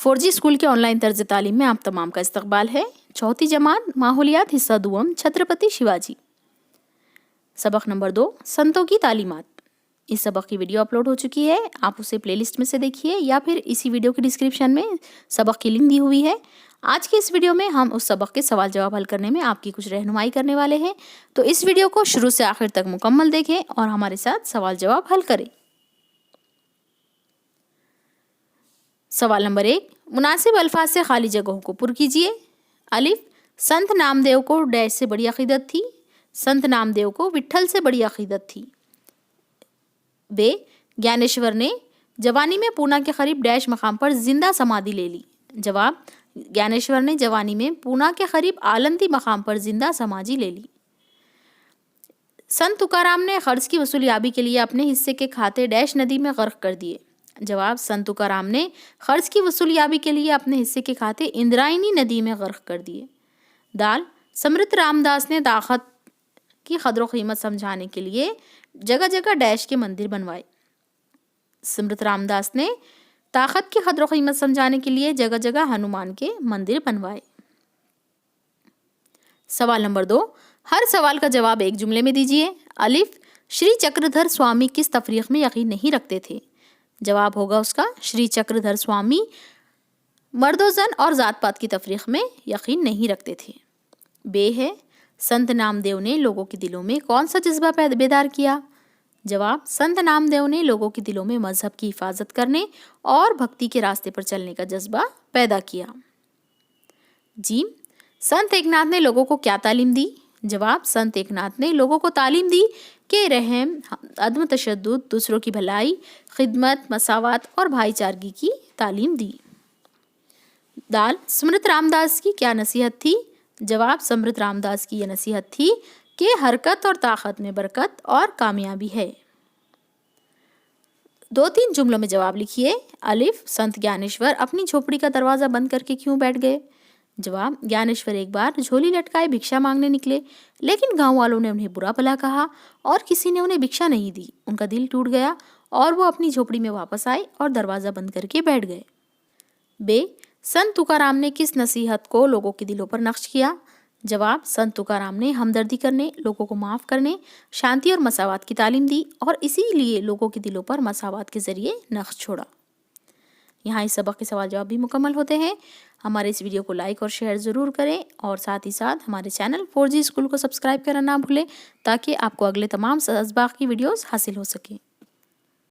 4G school के online तर्ज तालीम में आप तमाम का इस्तकबाल है। चौथी जमात माहौलियात हिस्सा दुआम छत्रपति शिवाजी। सबक नंबर 2 संतों की तालीमात। इस सबक की वीडियो अपलोड हो चुकी है, आप उसे प्लेलिस्ट में से देखिए या फिर इसी वीडियो के डिस्क्रिप्शन में सबक की लिंक दी हुई है। आज की इस वीडियो में हम उस सबक के सवाल जवाब हल करने में आपकी कुछ रहनुमाई करने वाले हैं, तो इस वीडियो को शुरू से आखिर तक मुकम्मल देखें और हमारे साथ सवाल जवाब हल करें। सवाल नंबर 1, मुनासिब अल्फाज से खाली जगहों को पुर कीजिए। अलिफ, संत नामदेव को डैश से बड़ी अकीदत थी। संत नामदेव को विट्ठल से बड़ी अकीदत थी। बे, ज्ञानेश्वर ने जवानी में पूना के करीब डैश मकाम पर जिंदा समाधि ले ली। जवाब, ज्ञानेश्वर ने जवानी में पूना के करीब आलंदी मकाम पर जिंदा समाधि ले ली। संत तुकाराम ने कर्ज की वसूलियाबी के लिए अपने हिस्से के खाते डैश नदी में गर्क कर दिए। जवाब, संत तुकाराम ने कर्ज की वसूलियाबी के लिए अपने हिस्से के खाते इंद्रायणी नदी में गर्क कर दिए। दाल, समृत रामदास ने ताकत की कदर कीमत समझाने के लिए जगह जगह डैश के मंदिर बनवाए। समृत रामदास ने ताकत की कदर कीमत समझाने के लिए जगह जगह हनुमान के मंदिर बनवाए। सवाल नंबर 2, हर सवाल का जवाब एक जुमले में दीजिए। अलिफ, श्री चक्रधर स्वामी किस तफरीक में यकीन नहीं रखते थे। जवाब होगा उसका, श्री चक्रधर स्वामी मर्दोजन और जात पात की तफरीक में यकीन नहीं रखते थे। बे है, संत नामदेव ने लोगों के दिलों में कौन सा जज्बा बेदार किया। जवाब, संत नामदेव ने लोगों के दिलों में मजहब की हिफाजत करने और भक्ति के रास्ते पर चलने का जज्बा पैदा किया। जीम, संत एकनाथ ने लोगों को क्या तालीम दी। जवाब, संत एकनाथ ने लोगों को तालीम दी कि रहम, अदम तशद्दुद, दूसरों की भलाई, खिदमत, मसावत और भाईचारगी की तालीम दी। दाल, समृत रामदास की क्या नसीहत थी। जवाब, समृत रामदास की यह नसीहत थी कि हरकत और ताकत में बरकत और कामयाबी है। 2-3 जुमलों में जवाब लिखिए। अलिफ, संत ज्ञानेश्वर अपनी झोपड़ी का दरवाज़ा बंद करके क्यों बैठ गए। जवाब, ज्ञानेश्वर एक बार झोली लटकाए भिक्षा मांगने निकले, लेकिन गांव वालों ने उन्हें बुरा भला कहा और किसी ने उन्हें भिक्षा नहीं दी। उनका दिल टूट गया और वो अपनी झोपड़ी में वापस आए और दरवाज़ा बंद करके बैठ गए। बे, संत तुकाराम ने किस नसीहत को लोगों के दिलों पर नक्श किया। जवाब, संत तुकाराम ने हमदर्दी करने, लोगों को माफ़ करने, शांति और मसावत की तालीम दी और इसीलिए लोगों के दिलों पर मसावत के ज़रिए नक्श छोड़ा। यहाँ इस सबक के सवाल जवाब भी मुकम्मल होते हैं। हमारे इस वीडियो को लाइक और शेयर ज़रूर करें और साथ ही साथ हमारे चैनल 4G स्कूल को सब्सक्राइब करना ना भूलें, ताकि आपको अगले तमाम सबक की वीडियोस हासिल हो सकें।